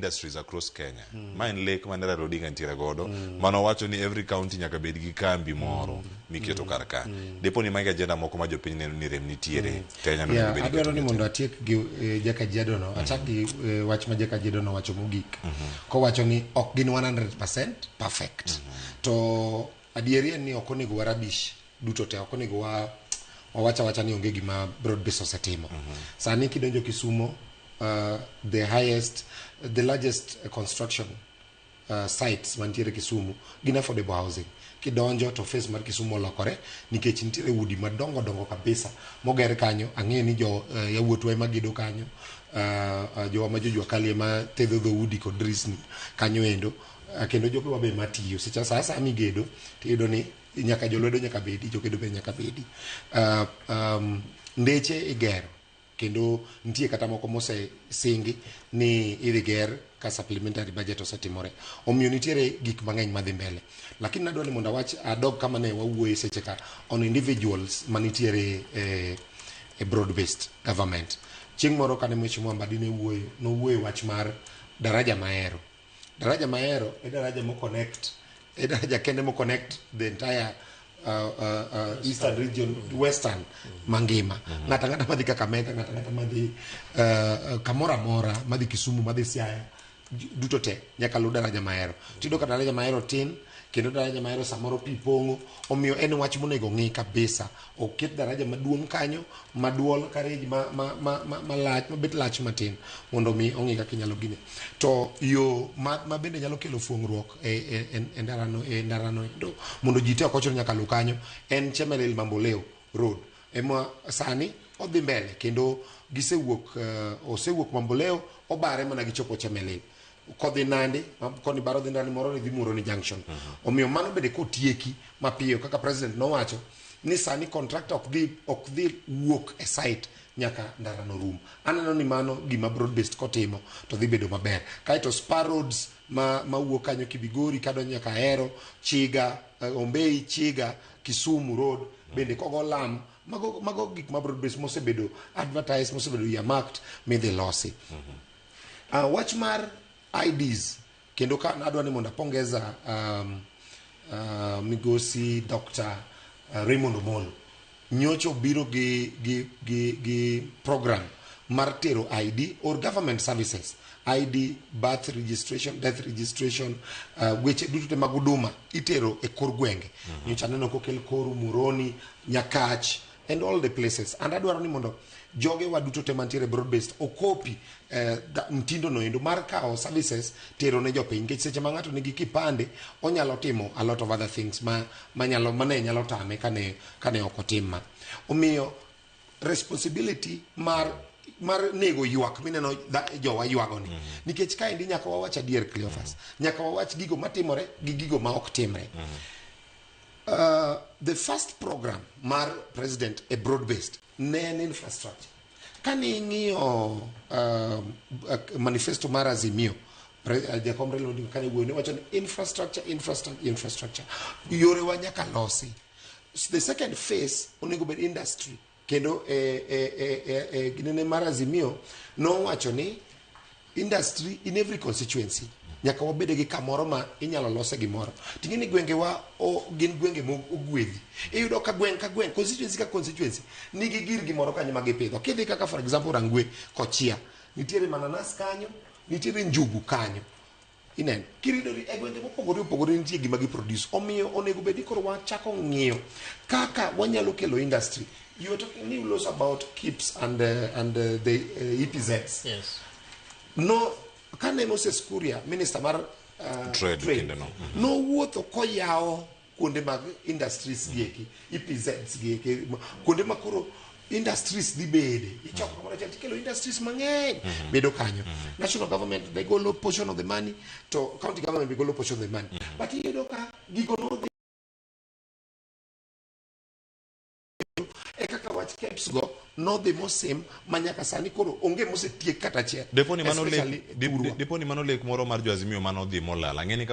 industries across Kenya. Mine lake manera rodinga ntira godo. Mano wacho ni every county nyaka bed gi kambi moro miketo kar ka. Depo ni manga agenda moko ma jopiny neno ni rem nitiere. Kenya no yeah, adwaro ni mondo atiek gi Jakajiado no. Achak gi wach ma Jakajiado no wacho mogik. Ko wacho ni ok gin 100% perfect. To adieri ni ok onego warabish duto te, ok onego wacha ni onge gima broad base osetimo. Sani kidonjo Kisumo, the largest construction sites mantiere Kisumu gin affordable housing. Kidonjo to face mar Kisumu lokore nikech nitiere udi madongo dongo kabisa moger kanyo. Ang'e ni jo yawuotwa ema gedo kanyo, jo ma jojwa kali ema tedho dho udi kod drisni kanyo endo, kendo jogo wabe matiyo secha sasa migedo tiyudo ni nyaka jolwedo nyaka bedi, jogedo be nyaka bedi. Ndeche igero kendo nitie kata moko mose singi ni idhi ger ka supplementary budget osetimore. Omiyo nitiere gik mang'eny madhi mbele, lakini nadwa ni mondo wach adog kama ne wawuoye seche ka on individuals manitiere e broad based government. Chieng' moro kane Mheshimiwa Mbadi nowuoyo wach mar daraja Mahero. Daraja Mahero e daraja mo connect, e daraja kende mo connect the entire eastern region, western mangima. Ngata madhi Kakamega, ngata madhi kamora mora, madhi Kisumu, madhi Siaya, duto te nyaka lu daraja Mahero. Tido ka daraja Mahero tin kendo daraja Mahero samoro pi pongo. Omiyo en wach monego ng'i kabisa. Oket daraja maduong' kanyo, maduol kareji malach, mabet lach matin mondo mi ong'i kaka inyalo gine. To yo ma bende nyalo kelo fuong'ruok e ndarano endo mondo ji te ok ochuno nyaka lu kanyo en Chemelil Mamboleo Road. Ema sani odhi mbele kendo osewuok Mamboleo obare mana gichopo Chemelil. Kodhi Nandi, koni baro dhi Nandi moro ni dhi Muroni Junction. Omiyo mano bende kotieki mapiyo kaka president nowacho ni sani contractor ok dhi wuok e site nyaka ndarano rum. Aneno ni mano gima broad based kotimo to dhi bedo maber. Kaito spar roads ma wuok kanyo Kibigori kado nyaka Ahero, Chiga, Ombei, Chiga, Kisumu Road bende kogo lam mago gik ma broad based mosebedo advertised, mosebedo earmarked midhi losi. Wach mar IDs kendo ka nadwa ni mondo apongeza migosi Dr. Raymond Omolo nyocho biro gi program mar tero ID or government services, ID, birth registration, death registration, weche duto te mag huduma itero e kor gwenge. Nyocha neno kokel Koru, Muroni, Nyakach and all the places. And adwaro ni mondo joge wa duto te mantiere broad based okopi mtindo no endo mar kao services tero ne jopiny. Nikech seche ma ng'ato nigi kipande onyalo timo a lot of other things mane nyalo tame kane ok otima. Omiyo responsibility mar nego ywak mineno jowa ywago ni. Nikech ka indi nyaka wawach adier Cleophas, nyaka wawach gigo matimore gi gigo ma ok timre. The first program mar president a broad based ne en infrastructure. Kani ng'iyo manifesto mar Azimio, Jakom Raila Odinga kane wuoyo ne wacho ni infrastructure yore wa nyaka losi. The second phase onego bed industry kendo ginene mar Azimio no wacho ni industry in every constituency nyaka wabede gi kamoro ma inyalo lose gimoro. Tingini gwenge wa gin gwenge mo ogwedhi. Iyudo ka gweng ka gweng, constituency ka constituency nigi gir gimoro kanyo ma gipidho. Kidhi kaka for example Rangwe, Kochia, nitiere mananas kanyo, nitiere njugu kanyo. Ineno kiridori e gwenge mopogore nitie gima gi produce. Omiyo onego bedi koro wachako ng'iyo kaka wanyalo kelo industry. You are talking news about KIPS and the EPZs. Yes. No, kane Moses Kuria, minister mar trade no wuotho koyao kuonde mag industries gieki, EPZs gieki, kuonde makoro industries di bede. Ichoko kamoro achiel tikelo industries mang'eny bedo kanyo. National government they go low portion of the money, to county government they go low portion of the money. But iyudo ka gigo no kaka wach KEBS go no the mosim manyaka sani koro onge mosetiek kata achiel. Depo ni mano lek moro mar jo Azimio mano dhi molala. Ng'eni ka